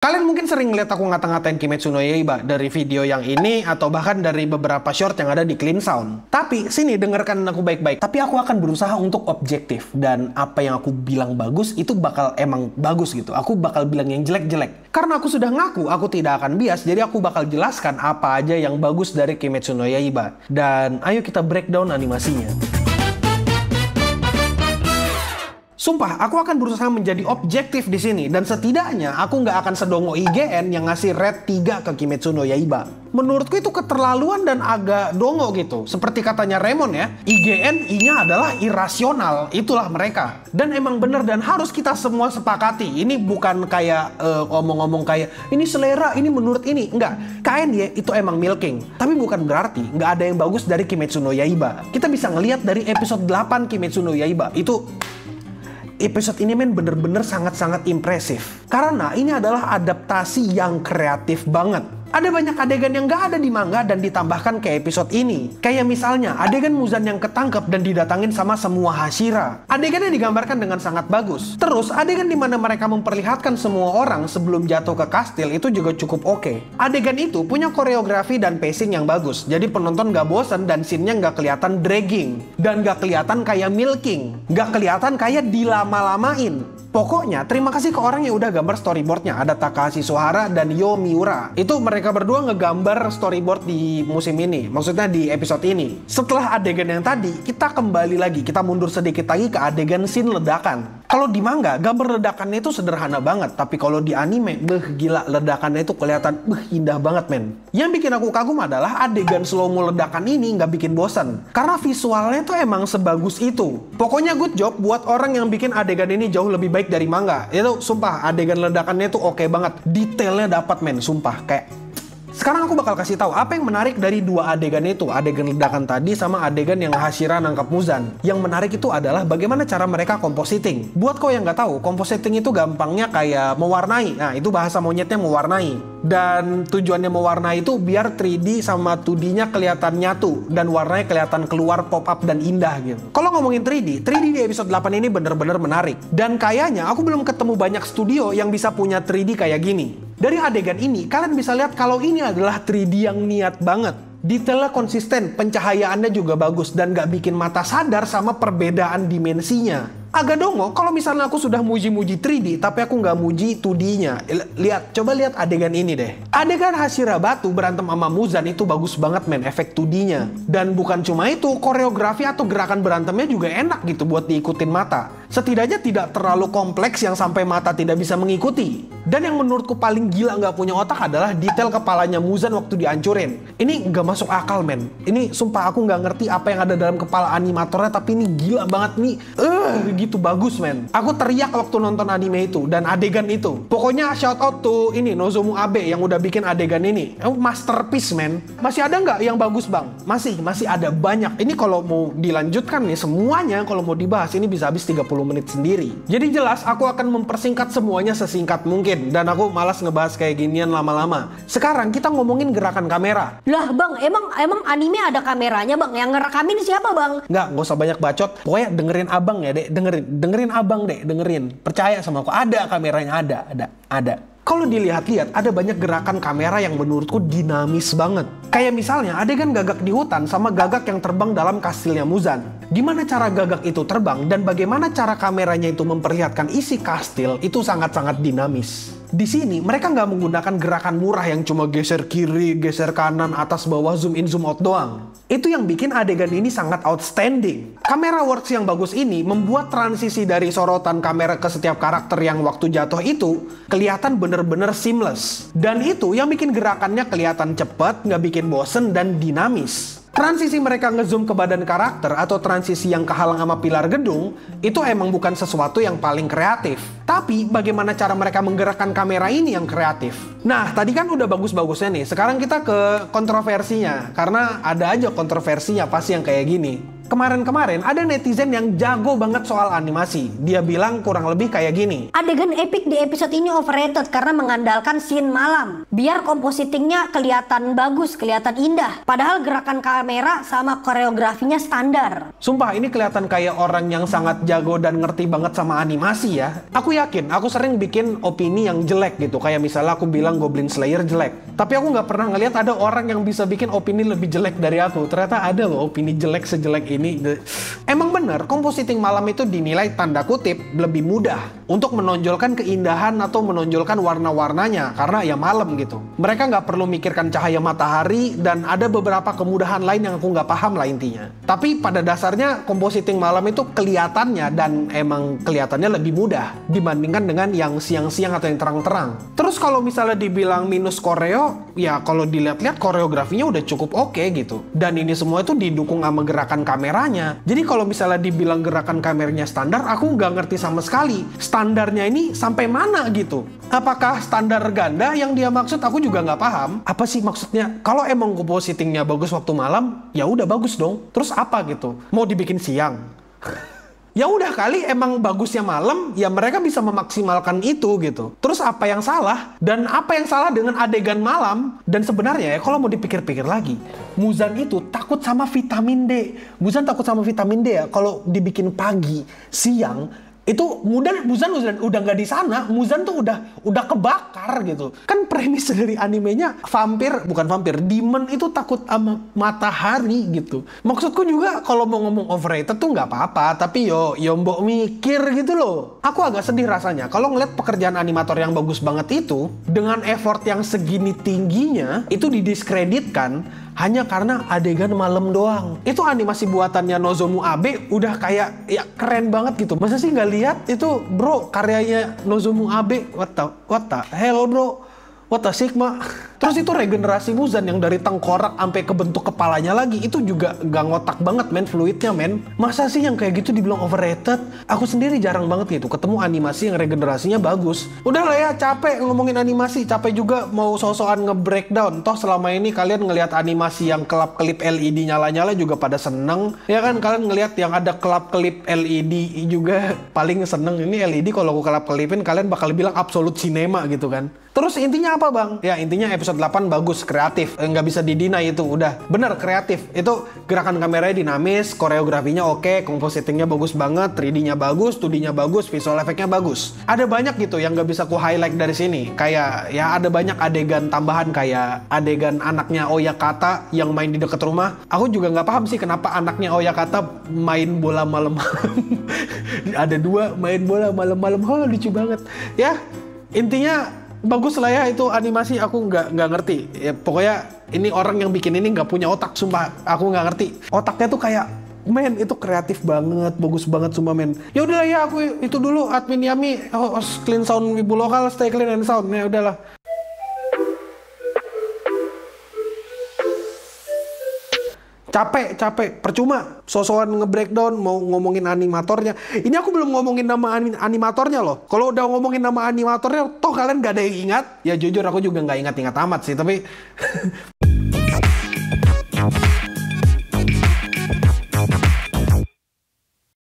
Kalian mungkin sering lihat aku ngata-ngatain Kimetsu no Yaiba dari video yang ini atau bahkan dari beberapa short yang ada di Clean Sound. Tapi sini dengarkan aku baik-baik. Tapi aku akan berusaha untuk objektif dan apa yang aku bilang bagus itu bakal emang bagus gitu. Aku bakal bilang yang jelek-jelek. Karena aku sudah ngaku aku tidak akan bias, jadi aku bakal jelaskan apa aja yang bagus dari Kimetsu no Yaiba. Dan ayo kita breakdown animasinya. Sumpah, aku akan berusaha menjadi objektif di sini dan setidaknya aku nggak akan sedongo IGN yang ngasih rate 3 ke Kimetsu no Yaiba. Menurutku itu keterlaluan dan agak dongo gitu. Seperti katanya Raymond ya, IGN I-nya adalah irasional, itulah mereka. Dan emang bener dan harus kita semua sepakati. Ini bukan kayak ngomong-ngomong kayak ini selera, ini menurut ini. Enggak, KNY itu emang milking. Tapi bukan berarti nggak ada yang bagus dari Kimetsu no Yaiba. Kita bisa ngelihat dari episode 8 Kimetsu no Yaiba, itu episode ini bener-bener sangat-sangat impresif. Karena ini adalah adaptasi yang kreatif banget. Ada banyak adegan yang gak ada di manga dan ditambahkan ke episode ini. Kayak misalnya adegan Muzan yang ketangkep dan didatangin sama semua Hashira. Adegannya digambarkan dengan sangat bagus. Terus adegan dimana mereka memperlihatkan semua orang sebelum jatuh ke kastil itu juga cukup oke. Adegan itu punya koreografi dan pacing yang bagus. Jadi penonton gak bosan dan scene-nya gak kelihatan dragging. Dan gak kelihatan kayak milking. Gak kelihatan kayak dilama-lamain. Pokoknya, terima kasih ke orang yang udah gambar storyboardnya. Ada Takahashi Suhara dan Yo Miura. Itu mereka berdua ngegambar storyboard di musim ini. Maksudnya di episode ini. Setelah adegan yang tadi, kita kembali lagi. Kita mundur sedikit lagi ke adegan scene ledakan. Kalau di manga, gambar ledakannya itu sederhana banget. Tapi kalau di anime, gila ledakannya itu kelihatan indah banget men. Yang bikin aku kagum adalah adegan slow-mo ledakan ini nggak bikin bosan. Karena visualnya tuh emang sebagus itu. Pokoknya good job buat orang yang bikin adegan ini jauh lebih baik dari manga. Itu sumpah adegan ledakannya itu oke banget. Detailnya dapat men, sumpah kayak. Sekarang aku bakal kasih tahu apa yang menarik dari dua adegan itu. Adegan ledakan tadi sama adegan yang Hashira nangkap Muzan. Yang menarik itu adalah bagaimana cara mereka compositing. Buat kau yang nggak tahu, compositing itu gampangnya kayak mewarnai. Nah, itu bahasa monyetnya mewarnai. Dan tujuannya mewarnai itu biar 3D sama 2D-nya kelihatan nyatu. Dan warnanya kelihatan keluar pop up dan indah gitu. Kalau ngomongin 3D di episode 8 ini bener-bener menarik. Dan kayaknya aku belum ketemu banyak studio yang bisa punya 3D kayak gini. Dari adegan ini, kalian bisa lihat kalau ini adalah 3D yang niat banget. Detailnya konsisten, pencahayaannya juga bagus, dan gak bikin mata sadar sama perbedaan dimensinya. Agak dongo kalau misalnya aku sudah muji-muji 3D, tapi aku nggak muji 2D-nya. Coba lihat adegan ini deh. Adegan Hashira Batu berantem sama Muzan itu bagus banget men, efek 2D-nya. Dan bukan cuma itu, koreografi atau gerakan berantemnya juga enak gitu buat diikutin mata. Setidaknya tidak terlalu kompleks yang sampai mata tidak bisa mengikuti. Dan yang menurutku paling gila nggak punya otak adalah detail kepalanya Muzan waktu dihancurin. Ini nggak masuk akal men. Ini sumpah aku nggak ngerti apa yang ada dalam kepala animatornya, tapi ini gila banget nih. Gitu bagus men. Aku teriak waktu nonton anime itu dan adegan itu. Pokoknya shout out to ini Nozomu Abe yang udah bikin adegan ini. Masterpiece men. Masih ada nggak yang bagus bang? Masih ada banyak. Ini kalau mau dilanjutkan nih semuanya, kalau mau dibahas ini bisa habis 30 menit sendiri. Jadi jelas aku akan mempersingkat semuanya sesingkat mungkin dan aku malas ngebahas kayak ginian lama-lama. Sekarang kita ngomongin gerakan kamera. Lah bang, emang anime ada kameranya bang? Yang ngerekamin siapa bang? Nggak usah banyak bacot. Pokoknya dengerin abang ya dek, dengerin abang dek, dengerin. Percaya sama aku, ada kameranya, ada. Kalau dilihat-lihat, ada banyak gerakan kamera yang menurutku dinamis banget. Kayak misalnya adegan Gagak di hutan sama Gagak yang terbang dalam kastilnya Muzan. Gimana cara Gagak itu terbang dan bagaimana cara kameranya itu memperlihatkan isi kastil itu sangat-sangat dinamis. Di sini mereka nggak menggunakan gerakan murah yang cuma geser kiri, geser kanan, atas bawah, zoom in, zoom out doang. Itu yang bikin adegan ini sangat outstanding. Kamera works yang bagus ini membuat transisi dari sorotan kamera ke setiap karakter yang waktu jatuh itu kelihatan bener-bener seamless. Dan itu yang bikin gerakannya kelihatan cepat, nggak bikin bosen dan dinamis. Transisi mereka ngezoom ke badan karakter atau transisi yang kehalang sama pilar gedung itu emang bukan sesuatu yang paling kreatif. Tapi bagaimana cara mereka menggerakkan kamera ini yang kreatif. Nah tadi kan udah bagus-bagusnya nih. Sekarang kita ke kontroversinya. Karena ada aja kontroversinya pasti yang kayak gini. Kemarin-kemarin ada netizen yang jago banget soal animasi. Dia bilang kurang lebih kayak gini. Adegan epic di episode ini overrated karena mengandalkan scene malam. Biar compositingnya kelihatan bagus, kelihatan indah. Padahal gerakan kamera sama koreografinya standar. Sumpah ini kelihatan kayak orang yang sangat jago dan ngerti banget sama animasi ya. Aku yakin, aku sering bikin opini yang jelek gitu. Kayak misalnya aku bilang Goblin Slayer jelek. Tapi aku nggak pernah ngeliat ada orang yang bisa bikin opini lebih jelek dari aku. Ternyata ada loh opini jelek sejelek ini. Emang bener, compositing malam itu dinilai tanda kutip lebih mudah untuk menonjolkan keindahan atau menonjolkan warna-warnanya karena ya malam gitu. Mereka nggak perlu mikirkan cahaya matahari dan ada beberapa kemudahan lain yang aku nggak paham lah intinya. Tapi pada dasarnya compositing malam itu kelihatannya dan emang kelihatannya lebih mudah dibandingkan dengan yang siang-siang atau yang terang-terang. Terus kalau misalnya dibilang minus koreo, ya kalau dilihat-lihat koreografinya udah cukup oke gitu. Dan ini semua itu didukung sama gerakan kameranya. Jadi kalau misalnya dibilang gerakan kameranya standar, aku nggak ngerti sama sekali. Standarnya ini sampai mana gitu? Apakah standar ganda yang dia maksud? Aku juga nggak paham. Apa sih maksudnya? Kalau emang compositingnya bagus waktu malam, ya udah bagus dong. Terus apa gitu? Mau dibikin siang? Ya udah kali emang bagusnya malam, ya mereka bisa memaksimalkan itu gitu. Terus apa yang salah? Dan apa yang salah dengan adegan malam? Dan sebenarnya ya kalau mau dipikir-pikir lagi, Muzan itu takut sama vitamin D. Muzan takut sama vitamin D ya. Kalau dibikin pagi, siang, itu Muzan udah nggak di sana. Muzan tuh udah kebakar gitu. Kan premis dari animenya bukan vampir, demon itu takut sama matahari gitu. Maksudku juga kalau mau ngomong overrated tuh nggak apa-apa, tapi yo mbok mikir gitu loh. Aku agak sedih rasanya kalau ngeliat pekerjaan animator yang bagus banget itu dengan effort yang segini tingginya itu didiskreditkan hanya karena adegan malam doang. Itu animasi buatannya Nozomu Abe udah kayak ya keren banget gitu. Masa sih nggak lihat itu bro karyanya Nozomu Abe? What the hell bro? What the sigma? Terus itu regenerasi Muzan yang dari tengkorak sampai ke bentuk kepalanya lagi itu juga gak ngotak banget men, fluidnya men. Masa sih yang kayak gitu dibilang overrated? Aku sendiri jarang banget gitu ketemu animasi yang regenerasinya bagus. Udah lah ya, capek ngomongin animasi, capek juga mau so-soan nge-breakdown. Toh selama ini kalian ngelihat animasi yang kelap-kelip LED nyala-nyala juga pada seneng. Ya kan kalian ngelihat yang ada kelap-kelip LED juga paling seneng. Ini LED kalau aku kelap-kelipin kalian bakal bilang absolute cinema gitu kan. Terus intinya apa bang? Ya intinya episode 8 bagus, kreatif. Nggak bisa didinai itu, udah. Bener, kreatif. Itu gerakan kameranya dinamis, koreografinya oke, compositingnya bagus banget, 3D-nya bagus, 2D-nya bagus, visual efeknya bagus. Ada banyak gitu yang nggak bisa ku highlight dari sini. Kayak, ya ada banyak adegan tambahan kayak adegan anaknya Oyakata yang main di dekat rumah. Aku juga nggak paham sih kenapa anaknya Oyakata main bola malam-malam. Ada dua main bola malam-malam. Oh, lucu banget. Ya, intinya bagus lah ya itu animasi, aku nggak ngerti ya, pokoknya ini orang yang bikin ini nggak punya otak, sumpah aku nggak ngerti otaknya tuh kayak men itu kreatif banget, bagus banget sumpah men. Ya udahlah ya, aku itu dulu admin Yami, host Clean Sound Wibu Lokal, stay clean and sound ya udahlah. Capek, percuma sosokan nge-breakdown mau ngomongin animatornya. Ini aku belum ngomongin nama animatornya loh. Kalau udah ngomongin nama animatornya, toh kalian gak ada yang ingat. Ya jujur aku juga gak ingat-ingat amat sih, tapi